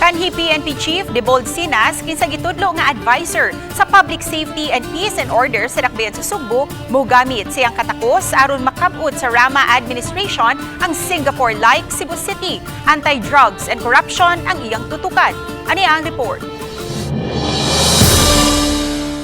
Kanhi PNP Chief Debold Sinas kinsa gitudlo nga advisor sa Public Safety and Peace and Order sa dakbayan sa Cebu mogamit siyang katakos aron makabud sa Rama administration ang Singapore-like Cebu City. Anti-drugs and corruption ang iyang tutukan. Ani ang report.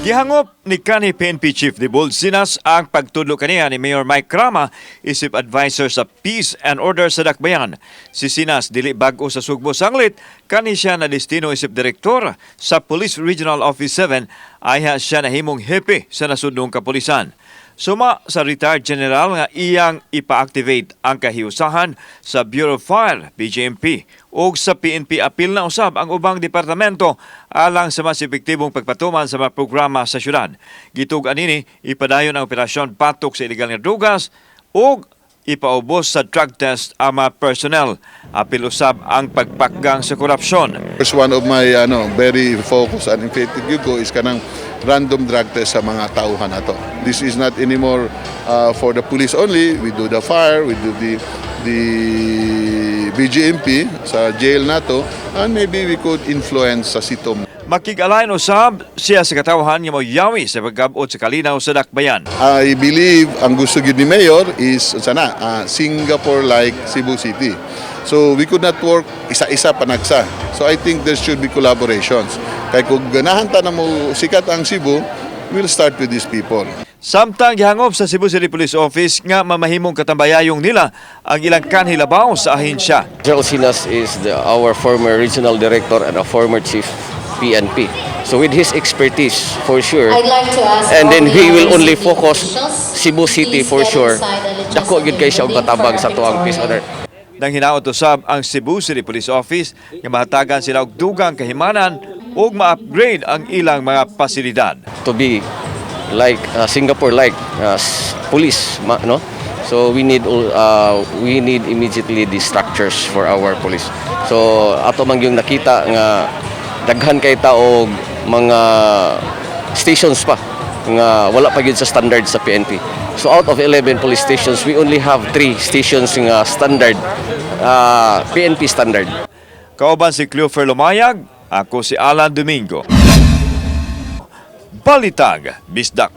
Gihangop ni kanhi PNP Chief Debold Sinas ang pagtudlo kaniya ni Mayor Mike Rama, isip advisor sa Peace and Order sa dakbayan. Si Sinas dili bag-o sa Sugbo sanglit, kanhi siya na destino isip direktor sa Police Regional Office 7, ayha siya na himong hepe sa nasudnong kapulisan. Suma sa retired general nga iyang ipa-activate ang kahiusahan sa Bureau of Fire, BJMP, o sa PNP apil na usab ang ubang departamento alang sa mas epektibong pagpatuman sa mga programa sa syudad. Gitug anini, ipadayon ang operasyon patok sa illegal nga drugas o ipaubos sa drug test ang mga personnel. Apil usab ang pagpakgang sa korupsyon. First one of my very focused and effective yugo is kanang random drug test sa mga tauhan nato. This is not anymore for the police only. We do the fire, we do the BGMP sa jail nato, and maybe we could influence sa sitom. Makig-alain usab siya sa katawhan nga moyawi sa pagkabot sa kalinaw sa dakbayan. I believe ang gusto gyud ni Mayor is Singapore-like Cebu City. So we could not work isa-isa panagsa. So I think there should be collaborations. Kaya kung ganahan ta na mo sikat ang Cebu, we'll start with these people. Samtang gihangop sa Cebu City Police Office nga mamahimong katambayayong nila ang ilang kanhilabaw sa ahensya. General Sinas is our former regional director and a former chief PNP. So with his expertise, for sure, and then he will only focus Cebu City for sure. Dako gyud kay siya og katabang sa tuang peace order. Nang hinaot usab ang Cebu City Police Office nga mahatagan sila og dugang kahimanan ug ma-upgrade ang ilang mga pasilidad. To be like Singapore-like police, no? So we need immediately these structures for our police. So ato man yung nakita nga daghan kay taog mga stations pa nga wala pa gyud sa standard sa PNP. So out of 11 police stations, we only have 3 stations nga standard, PNP standard. Kauban si Cleofer Lumayag, ako si Alan Domingo. Balitang Bisdak.